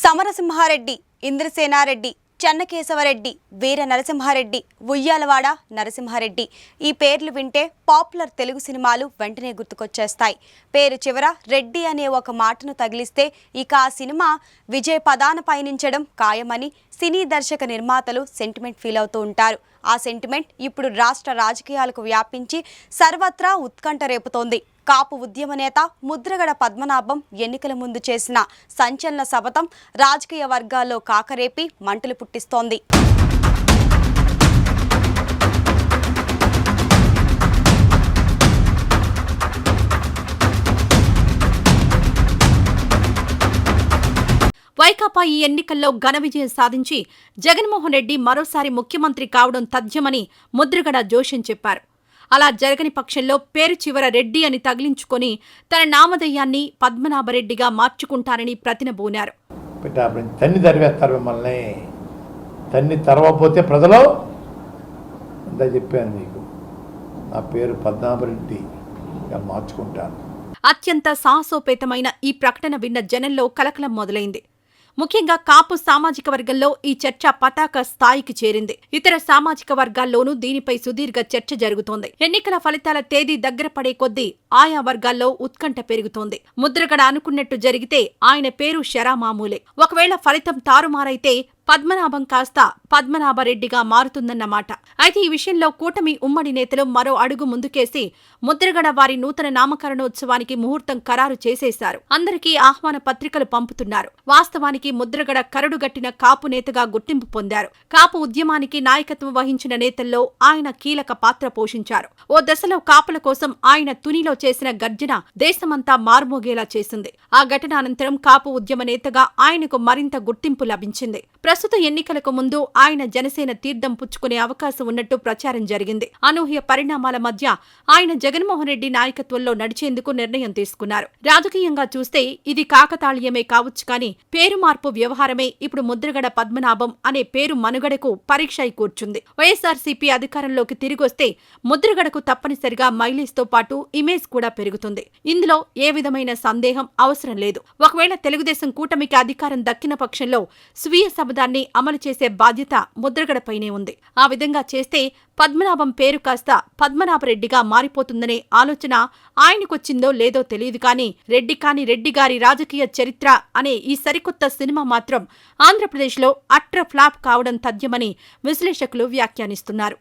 సమరసింహారెడ్డి, ఇంద్రసేనారెడ్డి, చెన్నకేశవరెడ్డి, వీర నరసింహారెడ్డి, ఉయ్యాలవాడ నరసింహారెడ్డి ఈ పేర్లు వింటే పాపులర్ తెలుగు సినిమాలు వెంటనే గుర్తుకొచ్చేస్తాయి. పేరు చివర రెడ్డి అనే ఒక మాటను తగిలిస్తే ఇక ఆ సినిమా విజయ పదాన పయనించడం ఖాయమని సినీ దర్శక నిర్మాతలు సెంటిమెంట్ ఫీల్ అవుతూ ఉంటారు. ఆ సెంటిమెంట్ ఇప్పుడు రాష్ట్ర రాజకీయాలకు వ్యాపించి సర్వత్రా ఉత్కంఠ రేపుతోంది. కాపు ఉద్యమ నేత ముద్రగడ పద్మనాభం ఎన్నికల ముందు చేసిన సంచలన శపథం రాజకీయ వర్గాల్లో కాకరేపి మంటలు పుట్టిస్తోంది. వైకాపా ఈ ఎన్నికల్లో ఘన విజయం సాధించి జగన్మోహన్ రెడ్డి మరోసారి ముఖ్యమంత్రి కావడం తథ్యమని ముద్రగడ జోషం చెప్పారు. అలా జరగని పక్షంలో పేరు చివర రెడ్డి అని తగిలించుకొని తన నామధేయాన్ని పద్మనాభరెడ్డిగా మార్చుకుంటారని ప్రతినబూనారు. తన్ని తరివేస్తారు, మిమ్మల్ని తన్ని తరవపోతే ప్రజలు అంతా చెప్పాను మీకు, నా పేరు పద్మనాభరెడ్డిగా మార్చుకుంటాను. అత్యంత సాహసోపేతమైన ఈ ప్రకటన విన్న జనంలో కలకలం మొదలైంది. ముఖ్యంగా కాపు సామాజిక వర్గంలో ఈ చర్చ పతాక స్థాయికి చేరింది. ఇతర సామాజిక వర్గాల్లోనూ దీనిపై సుదీర్ఘ చర్చ జరుగుతోంది. ఎన్నికల ఫలితాల తేదీ దగ్గర పడే కొద్దీ ఆయా వర్గాల్లో ఉత్కంఠ పెరుగుతోంది. ముద్రగడ అనుకున్నట్టు జరిగితే ఆయన పేరు శరామామూలే. ఒకవేళ ఫలితం తారుమారైతే పద్మనాభం కాస్త పద్మనాభరెడ్డిగా మారుతుందన్నమాట. అయితే ఈ విషయంలో కూటమి ఉమ్మడి నేతలు మరో అడుగు ముందుకేసి ముద్రగడ వారి నూతన నామకరణోత్సవానికి ముహూర్తం ఖరారు చేసేశారు. అందరికీ ఆహ్వాన పత్రికలు పంపుతున్నారు. వాస్తవానికి ముద్రగడ కరడుగట్టిన కాపు నేతగా గుర్తింపు పొందారు. కాపు ఉద్యమానికి నాయకత్వం వహించిన నేతల్లో ఆయన కీలక పాత్ర పోషించారు. ఓ దశలో కాపుల కోసం ఆయన తునిలో చేసిన గర్జన దేశమంతా మార్మోగేలా చేసింది. ఆ ఘటన అనంతరం కాపు ఉద్యమ నేతగా ఆయనకు మరింత గుర్తింపు లభించింది. ప్రస్తుత ఎన్నికలకు ముందు ఆయన జనసేన తీర్థం పుచ్చుకునే అవకాశం ఉన్నట్టు ప్రచారం జరిగింది. అనూహ్య పరిణామాల మధ్య ఆయన జగన్మోహన్ రెడ్డి నాయకత్వంలో నడిచేందుకు నిర్ణయం తీసుకున్నారు. రాజకీయంగా చూస్తే ఇది కాకతాళీయమే కావచ్చు కానీ పేరు మార్పు వ్యవహారమే ఇప్పుడు ముద్రగడ పద్మనాభం అనే పేరు మనుగడకు పరీక్ష అయి కూర్చుంది. వైఎస్ఆర్సీపీ అధికారంలోకి తిరిగొస్తే ముద్రగడకు తప్పనిసరిగా మైలేజ్తో పాటు ఇమేజ్ కూడా పెరుగుతుంది. ఇందులో ఏ విధమైన సందేహం అవసరం లేదు. ఒకవేళ తెలుగుదేశం కూటమికి అధికారం దక్కిన పక్షంలో స్వీయ శపథాన్ని అమలు చేసే బాధ్యత ముద్రగడపైనే ఉంది. ఆ విధంగా చేస్తే పద్మనాభం పేరు కాస్త పద్మనాభరెడ్డిగా మారిపోతుందనే ఆలోచన ఆయనకొచ్చిందో లేదో తెలియదు కానీ రెడ్డి గారి రాజకీయ చరిత్ర అనే ఈ సరికొత్త సినిమా మాత్రం ఆంధ్రప్రదేశ్లో అట్ర ఫ్లాప్ కావడం తథ్యమని విశ్లేషకులు వ్యాఖ్యానిస్తున్నారు.